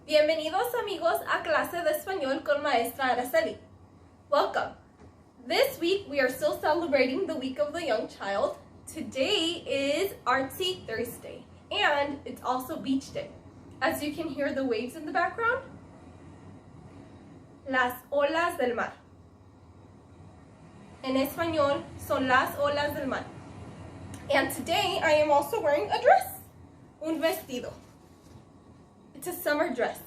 Bienvenidos amigos a clase de español con maestra Araceli. Welcome. This week we are still celebrating the week of the young child. Today is Artsy Thursday and it's also beach day. As you can hear the waves in the background. Las olas del mar. En español son las olas del mar. And today I am also wearing a dress. Un vestido. It's a summer dress.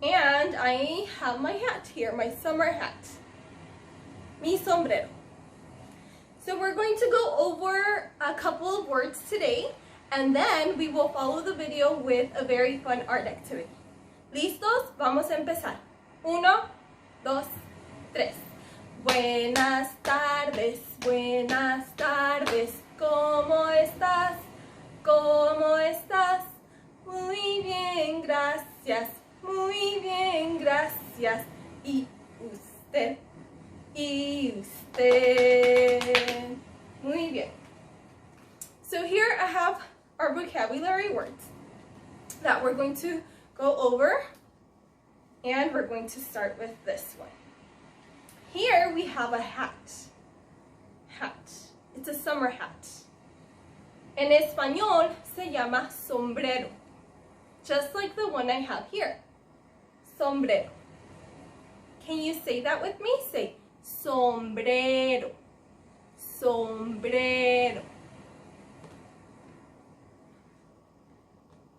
And I have my hat here, my summer hat. Mi sombrero. So we're going to go over a couple of words today, and then we will follow the video with a very fun art activity. ¿Listos? Vamos a empezar. 1, 2, 3. Buenas tardes, ¿cómo estás? ¿Cómo estás? Muy bien, gracias. Muy bien, gracias. ¿Y usted? ¿Y usted? Muy bien. So here I have our vocabulary words that we're going to go over, and we're going to start with this one. Here we have a hat. Hat. It's a summer hat. En español se llama sombrero. Just like the one I have here. Sombrero. Can you say that with me? Say sombrero. Sombrero.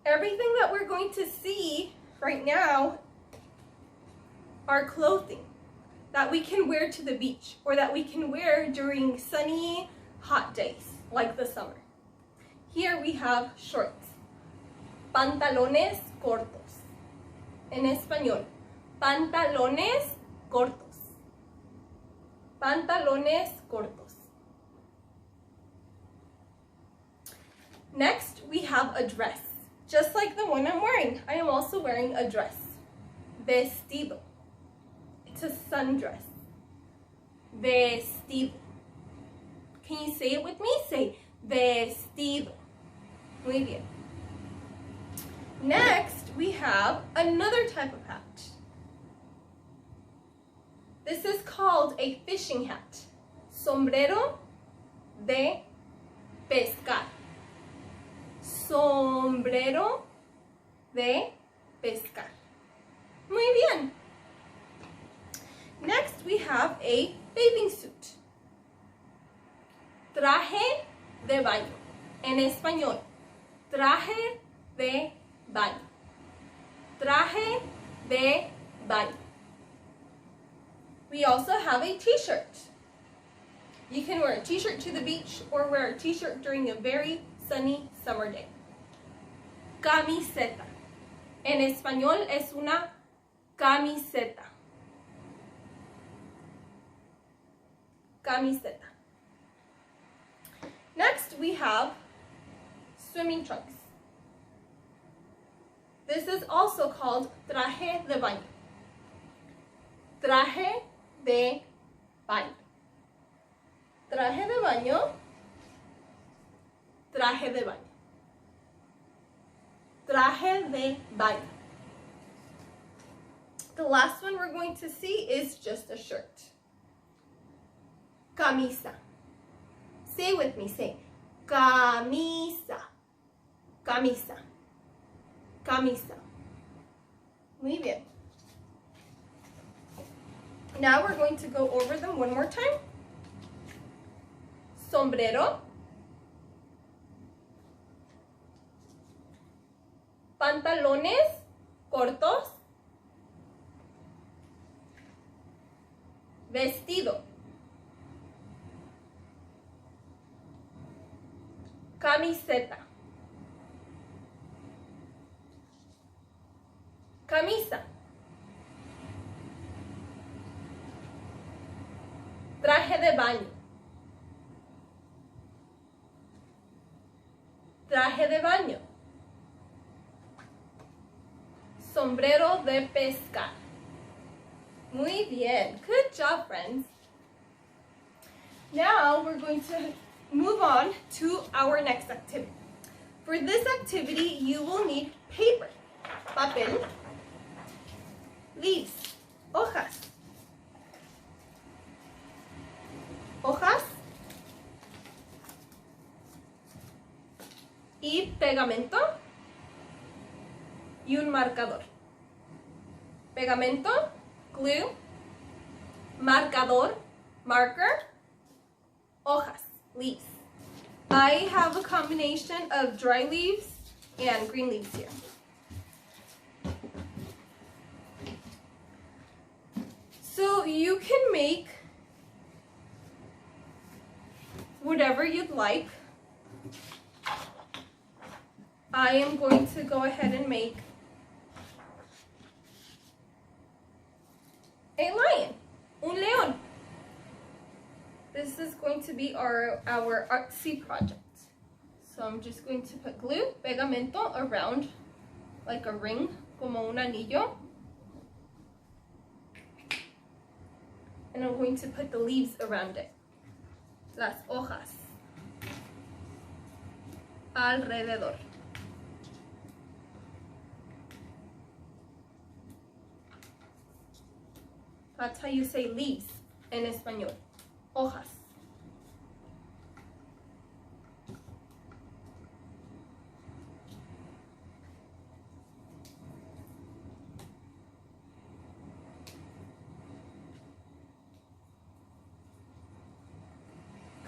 Everything that we're going to see right now are clothing that we can wear to the beach or that we can wear during sunny, hot days like the summer. Here we have shorts. Pantalones cortos. En español, pantalones cortos. Pantalones cortos. Next, we have a dress. Just like the one I'm wearing, I am also wearing a dress. Vestido. It's a sundress. Vestido. Can you say it with me? Say vestido. Muy bien. Next, we have another type of hat. This is called a fishing hat. Sombrero de pescar. Sombrero de pescar. Muy bien. Next, we have a bathing suit. Traje de baño. En español, traje de baño. Traje de baño. We also have a t-shirt. You can wear a t-shirt to the beach or wear a t-shirt during a very sunny summer day. Camiseta. En español es una camiseta. Camiseta. Next, we have swimming trunks. This is also called traje de baño. Traje de baño. Traje de baño. Traje de baño. Traje de baño. The last one we're going to see is just a shirt. Camisa. Say it with me, say camisa. Camisa. Camisa. Muy bien. Now we're going to go over them one more time. Sombrero. Pantalones cortos. Vestido. Camiseta. Camisa. Traje de baño. Traje de baño. Sombrero de pescar. Muy bien. Good job, friends. Now we're going to move on to our next activity. For this activity, you will need paper. Papel. papel. Leaves, hojas. Hojas. Y pegamento. Y un marcador. Pegamento, glue, marcador, marker, hojas, leaves. I have a combination of dry leaves and green leaves here. So you can make whatever you'd like. I am going to go ahead and make a lion, un león. This is going to be our artsy project. So I'm just going to put glue, pegamento around like a ring, como un anillo. And I'm going to put the leaves around it. Las hojas. Alrededor. That's how you say leaves en español. Hojas.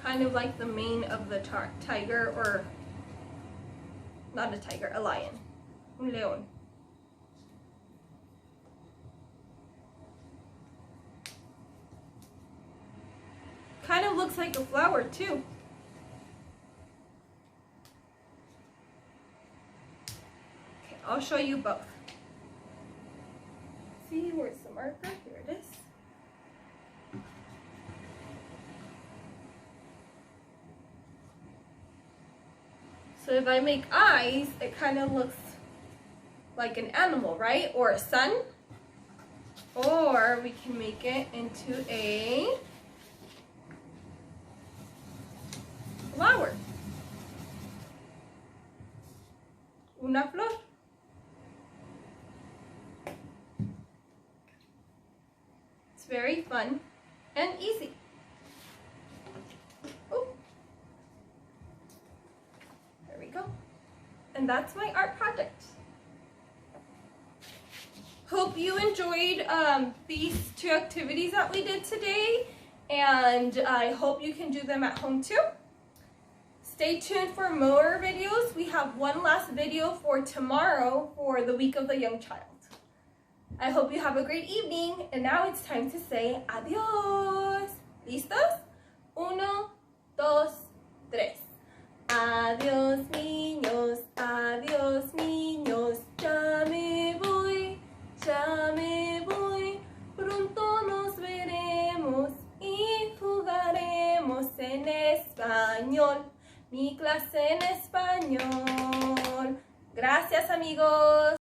Kind of like the mane of the tiger, or not a tiger, a lion. Un león. Kind of looks like a flower too. Okay, I'll show you both. See, where's the marker? Here it is. So if I make eyes, it kind of looks like an animal, right? Or a sun. Or we can make it into a flower. Una flor. It's very fun and easy. Oh. There we go. And that's my art project. Hope you enjoyed these two activities that we did today, and I hope you can do them at home too. Stay tuned for more videos. We have one last video for tomorrow for the Week of the Young Child. I hope you have a great evening, and now it's time to say adios. ¿Listos? 1, 2, 3. Adiós niños, adiós niños, ya me voy, ya me voy. Pronto nos veremos y jugaremos en español. Mi clase en español. Gracias, amigos.